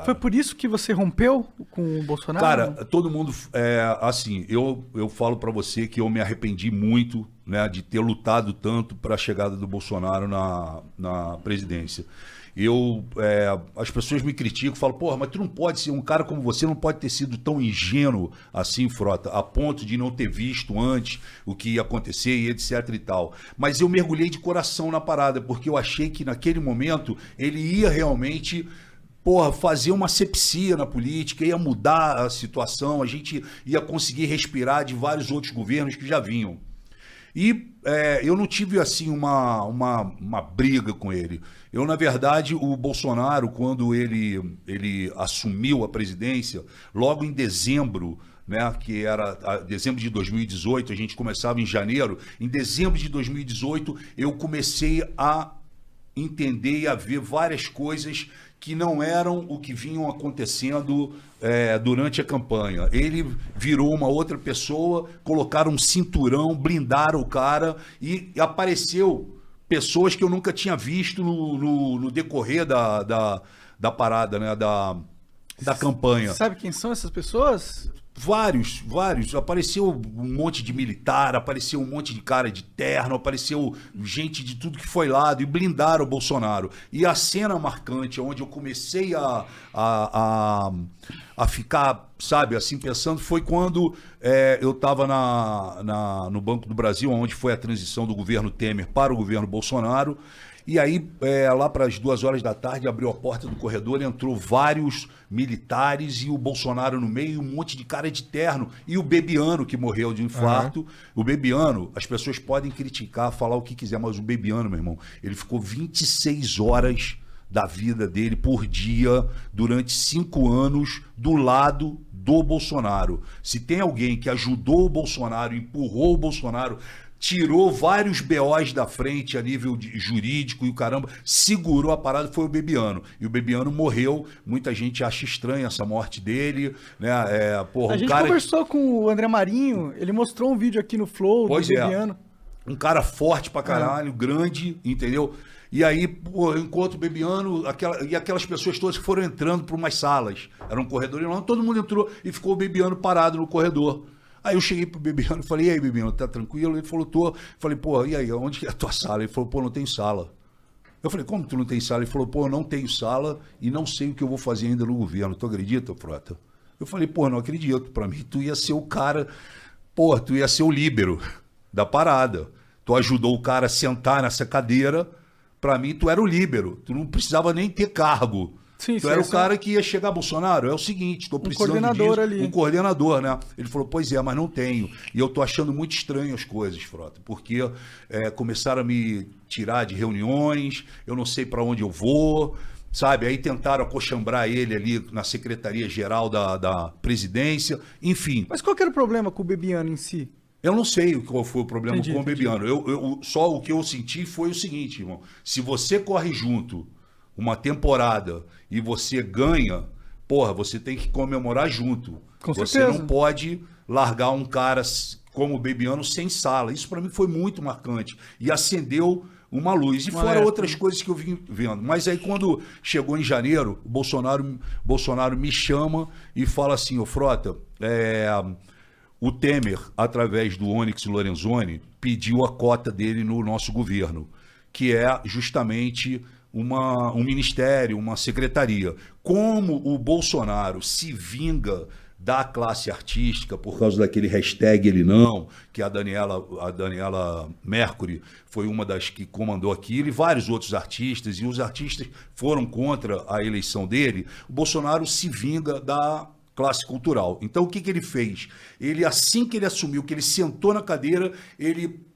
Foi por isso que você rompeu com o Bolsonaro? Cara, todo mundo, assim, eu falo pra você que eu me arrependi muito, né, de ter lutado tanto para a chegada do Bolsonaro na presidência. As pessoas me criticam, falam, porra, mas tu não pode ser, um cara como você não pode ter sido tão ingênuo assim, Frota, a ponto de não ter visto antes o que ia acontecer e etc e tal. Mas eu mergulhei de coração na parada, porque eu achei que naquele momento ele ia realmente... Porra, fazer uma asepsia na política, ia mudar a situação, a gente ia conseguir respirar de vários outros governos que já vinham. E eu não tive, assim, uma briga com ele. Eu, na verdade, o Bolsonaro, quando ele assumiu a presidência, logo em dezembro, né, que era dezembro de 2018, a gente começava em janeiro, em dezembro de 2018 eu comecei a entender e a ver várias coisas que não eram o que vinham acontecendo durante a campanha. Ele virou uma outra pessoa, colocaram um cinturão, blindaram o cara e apareceu pessoas que eu nunca tinha visto no decorrer da parada, né, da campanha. Sabe quem são essas pessoas? Vários. Apareceu um monte de militar, apareceu um monte de cara de terno, apareceu gente de tudo que foi lado e blindaram o Bolsonaro. E a cena marcante, onde eu comecei a ficar, sabe, assim, pensando, foi quando eu estava no Banco do Brasil, onde foi a transição do governo Temer para o governo Bolsonaro. E aí, lá para as 2 horas da tarde, abriu a porta do corredor, entrou vários militares e o Bolsonaro no meio, um monte de cara de terno. E o Bebiano, que morreu de infarto. O Bebiano, as pessoas podem criticar, falar o que quiser, mas o Bebiano, meu irmão, ele ficou 26 horas da vida dele por dia, durante 5 anos, do lado do Bolsonaro. Se tem alguém que ajudou o Bolsonaro, empurrou o Bolsonaro, tirou vários BOs da frente a nível jurídico e o caramba, segurou a parada, foi o Bebiano. E o Bebiano morreu, muita gente acha estranha essa morte dele, né? A gente conversou com o André Marinho, ele mostrou um vídeo aqui no Flow do Bebiano. Um cara forte pra caralho, grande, entendeu? E aí, pô, eu encontro o Bebiano, aquelas pessoas todas que foram entrando por umas salas. Era um corredor enorme, todo mundo entrou e ficou o Bebiano parado no corredor. Aí eu cheguei pro Bebiano e falei, e aí, Bebiano, tá tranquilo? Ele falou, tô. Falei, pô, e aí, onde é a tua sala? Ele falou, pô, não tem sala. Eu falei, como tu não tem sala? Ele falou, pô, eu não tenho sala e não sei o que eu vou fazer ainda no governo. Tu acredita, Frota? Eu falei, pô, não acredito. Pra mim, tu ia ser o cara, pô, tu ia ser o líbero da parada. Tu ajudou o cara a sentar nessa cadeira. Pra mim, tu era o líbero. Tu não precisava nem ter cargo. Sim, tu era o cara que ia chegar, Bolsonaro, é o seguinte, tô precisando coordenador disso, ali. Um coordenador, né? Ele falou, pois é, mas não tenho. E eu tô achando muito estranho as coisas, Frota, porque começaram a me tirar de reuniões, eu não sei para onde eu vou, sabe? Aí tentaram acochambrar ele ali na Secretaria-Geral da Presidência, enfim. Mas qual que era o problema com o Bebiano em si? Eu não sei qual foi o problema Entendi, com o Bebiano. Só o que eu senti foi o seguinte, irmão. Se você corre junto uma temporada e você ganha, porra, você tem que comemorar junto. Com você certeza. não pode largar um cara como o Bebiano sem sala. Isso para mim foi muito marcante. E acendeu uma luz. E fora outras coisas que eu vim vendo. Mas aí quando chegou em janeiro, o Bolsonaro me chama e fala assim, ô Frota, o Temer, através do Onyx Lorenzoni, pediu a cota dele no nosso governo, que é justamente um ministério, uma secretaria. Como o Bolsonaro se vinga da classe artística por causa daquele hashtag ele não, que a Daniela Mercury foi uma das que comandou aquilo, e vários outros artistas, e os artistas foram contra a eleição dele, o Bolsonaro se vinga da classe cultural. Então o que ele fez? Ele, assim que ele assumiu, que ele sentou na cadeira, ele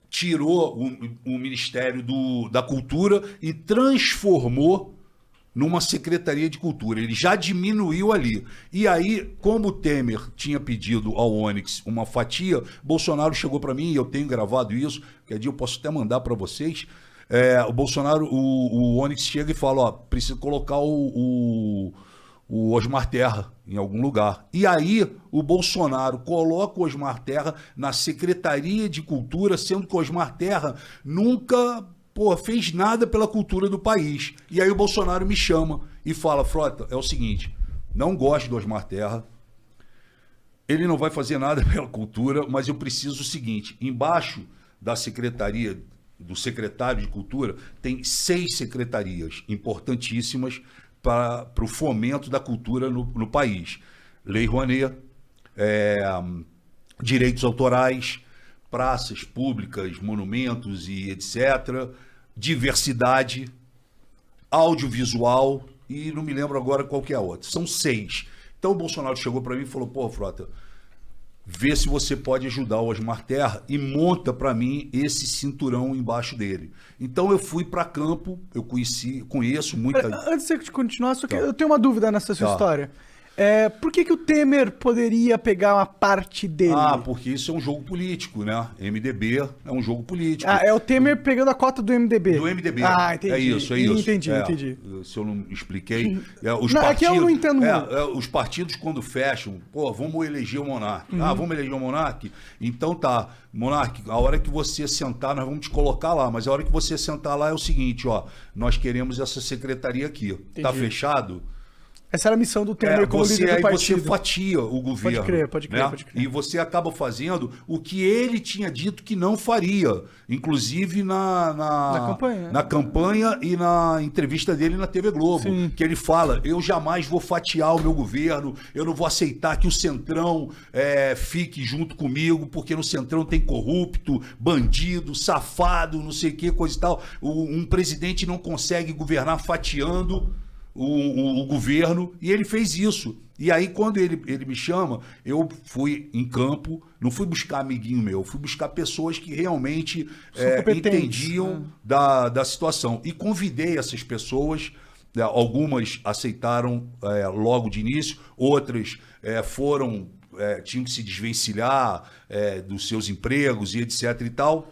tirou o Ministério da Cultura e transformou numa Secretaria de Cultura. Ele já diminuiu ali. E aí, como o Temer tinha pedido ao Onyx uma fatia, Bolsonaro chegou para mim, e eu tenho gravado isso, que dia eu posso até mandar para vocês, o Bolsonaro, o Onyx chega e fala, ó, precisa colocar o Osmar Terra em algum lugar. E aí o Bolsonaro coloca o Osmar Terra na Secretaria de Cultura, sendo que o Osmar Terra nunca fez nada pela cultura do país. E aí o Bolsonaro me chama e fala, Frota, é o seguinte, não gosto do Osmar Terra, ele não vai fazer nada pela cultura, mas eu preciso o seguinte, embaixo da secretaria, do secretário de Cultura, tem 6 secretarias importantíssimas para o fomento da cultura no país. Lei Rouanet, direitos autorais, praças públicas, monumentos e etc., diversidade, audiovisual e não me lembro agora qual que é a outra. São 6. Então o Bolsonaro chegou para mim e falou, pô, Frota, vê se você pode ajudar o Osmar Terra e monta para mim esse cinturão embaixo dele. Então eu fui para campo, eu conheço muita... Antes de continuar, só que eu tenho uma dúvida nessa sua história. Por que o Temer poderia pegar uma parte dele? Porque isso é um jogo político, né? MDB é um jogo político. É o Temer pegando a cota do MDB. Do MDB. Entendi. É isso. Entendi. Se eu não expliquei... Aqui eu não entendo muito. Os partidos, quando fecham, vamos eleger o Monark. Vamos eleger o Monark? Então tá, Monark, a hora que você sentar, nós vamos te colocar lá. Mas a hora que você sentar lá é o seguinte, nós queremos essa secretaria aqui. Entendi. Tá fechado? Essa era a missão do Temer como líder do partido. Você fatia o governo. Pode crer. E você acaba fazendo o que ele tinha dito que não faria. Inclusive na campanha e na entrevista dele na TV Globo. Sim. Que ele fala, eu jamais vou fatiar o meu governo, eu não vou aceitar que o Centrão fique junto comigo, porque no Centrão tem corrupto, bandido, safado, não sei o que, coisa e tal. Um presidente não consegue governar fatiando o governo, e ele fez isso. E aí, quando ele me chama, eu fui em campo, não fui buscar amiguinho meu, fui buscar pessoas que realmente entendiam da situação. E convidei essas pessoas, algumas aceitaram logo de início, outras tinham que se desvencilhar dos seus empregos e etc e tal,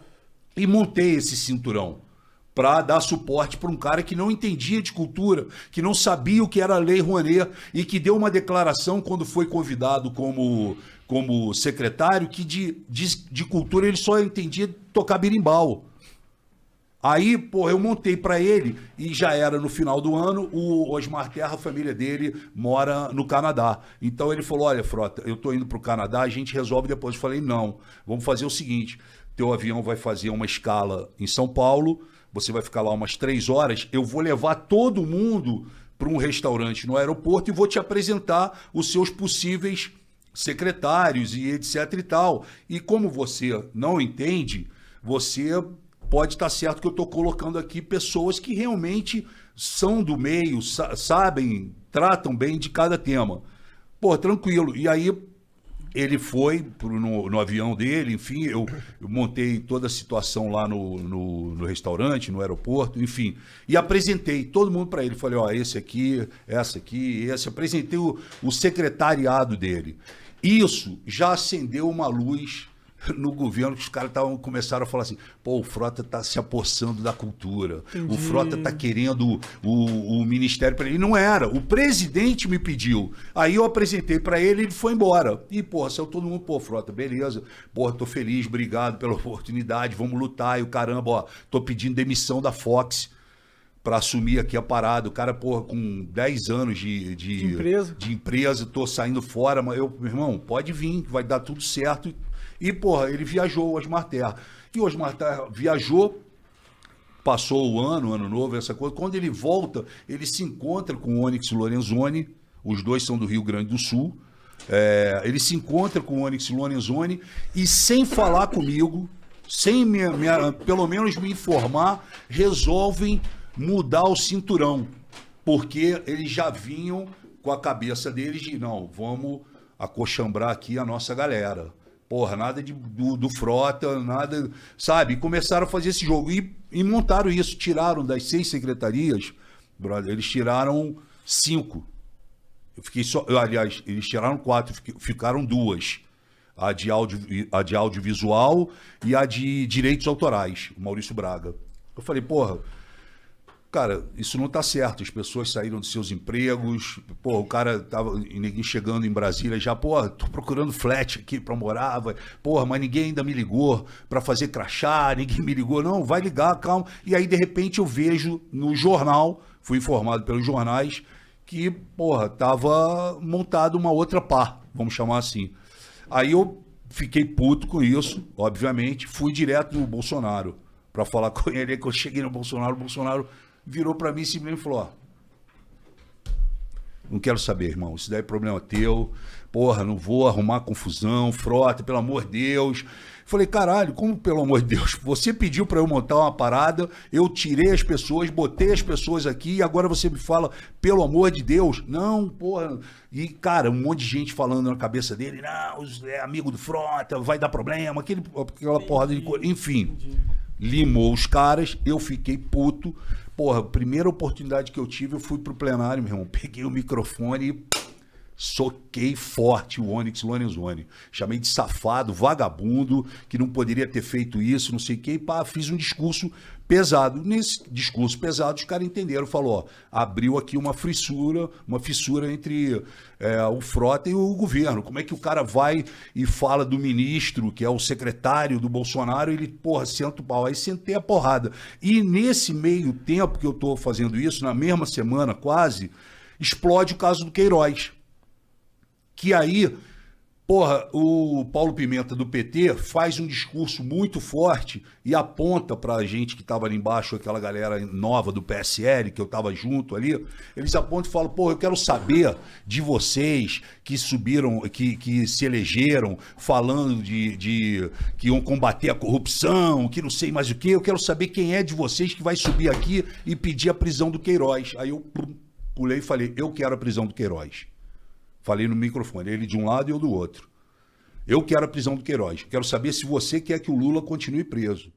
e montei esse cinturão para dar suporte para um cara que não entendia de cultura, que não sabia o que era a Lei Rouanet e que deu uma declaração quando foi convidado como secretário que de cultura ele só entendia tocar berimbau. Aí, eu montei para ele e já era no final do ano, o Osmar Terra, a família dele, mora no Canadá. Então ele falou, olha, Frota, eu tô indo pro Canadá, a gente resolve depois. Eu falei, não, vamos fazer o seguinte, teu avião vai fazer uma escala em São Paulo, você vai ficar lá umas 3 horas, eu vou levar todo mundo para um restaurante no aeroporto e vou te apresentar os seus possíveis secretários e etc e tal. E como você não entende, você pode estar certo que eu estou colocando aqui pessoas que realmente são do meio, sabem, tratam bem de cada tema. Tranquilo. E aí ele foi no avião dele, enfim, eu montei toda a situação lá no restaurante, no aeroporto, enfim, e apresentei todo mundo para ele. Falei, esse aqui, essa aqui, esse. Apresentei o secretariado dele. Isso já acendeu uma luz no governo, que os caras começaram a falar assim, o Frota tá se apossando da cultura, o Frota tá querendo o ministério para ele. Não era, o presidente me pediu. Aí eu apresentei para ele, ele foi embora. E, saiu todo mundo, Frota, beleza, tô feliz, obrigado pela oportunidade, vamos lutar. E o caramba, tô pedindo demissão da Fox para assumir aqui a parada. O cara, com 10 anos de empresa, tô saindo fora, mas meu irmão, pode vir, vai dar tudo certo. E, ele viajou, o Osmar Terra. E o Osmar Terra viajou, passou o ano novo, essa coisa. Quando ele volta, ele se encontra com o Onyx Lorenzoni, os dois são do Rio Grande do Sul. Ele se encontra com o Onyx Lorenzoni e, sem falar comigo, sem pelo menos me informar, resolvem mudar o cinturão. Porque eles já vinham com a cabeça deles de, não, vamos acochambrar aqui a nossa galera. Nada do Frota, nada, sabe? E começaram a fazer esse jogo. E montaram isso, tiraram das 6 secretarias, brother, eles tiraram 5. Eu fiquei só. Aliás, eles tiraram 4, ficaram 2. A de audiovisual e a de direitos autorais, o Maurício Braga. Eu falei, cara, isso não tá certo, as pessoas saíram dos seus empregos, o cara tava ninguém chegando em Brasília já, tô procurando flat aqui pra morar, mas ninguém ainda me ligou pra fazer crachá, ninguém me ligou, não, vai ligar, calma. E aí, de repente, eu vejo no jornal, fui informado pelos jornais, que, porra, tava montado uma outra pá, vamos chamar assim. Aí eu fiquei puto com isso, obviamente, fui direto no Bolsonaro para falar com ele. Aí que eu cheguei no Bolsonaro, o Bolsonaro virou para mim e simplesmente falou, ó, não quero saber, irmão, isso daí é problema teu, porra, não vou arrumar confusão, Frota, pelo amor de Deus. Falei, caralho, como pelo amor de Deus? Você pediu para eu montar uma parada, eu tirei as pessoas, botei as pessoas aqui e agora você me fala, pelo amor de Deus? Não, porra. E, cara, um monte de gente falando na cabeça dele, não, é amigo do Frota, vai dar problema, aquela porrada de coisa. Enfim, limou os caras, eu fiquei puto. Porra, a primeira oportunidade que eu tive, eu fui pro plenário, meu irmão, peguei o microfone e soquei forte o Onyx Lorenzoni. Chamei de safado, vagabundo, que não poderia ter feito isso, não sei o quê, e pá, fiz um discurso pesado. Nesse discurso pesado, os caras entenderam, falou, ó, abriu aqui uma fissura entre o Frota e o governo. Como é que o cara vai e fala do ministro, que é o secretário do Bolsonaro, ele, porra, senta o pau. Aí sentei a porrada. E nesse meio tempo que eu tô fazendo isso, na mesma semana quase, explode o caso do Queiroz. Que aí, porra, o Paulo Pimenta do PT faz um discurso muito forte e aponta pra gente que tava ali embaixo, aquela galera nova do PSL, que eu tava junto ali, eles apontam e falam, porra, eu quero saber de vocês que subiram, que se elegeram falando de que iam combater a corrupção, que não sei mais o que, eu quero saber quem é de vocês que vai subir aqui e pedir a prisão do Queiroz. Aí eu pulei e falei, eu quero a prisão do Queiroz. Falei no microfone, ele de um lado e eu do outro. Eu quero a prisão do Queiroz. Quero saber se você quer que o Lula continue preso.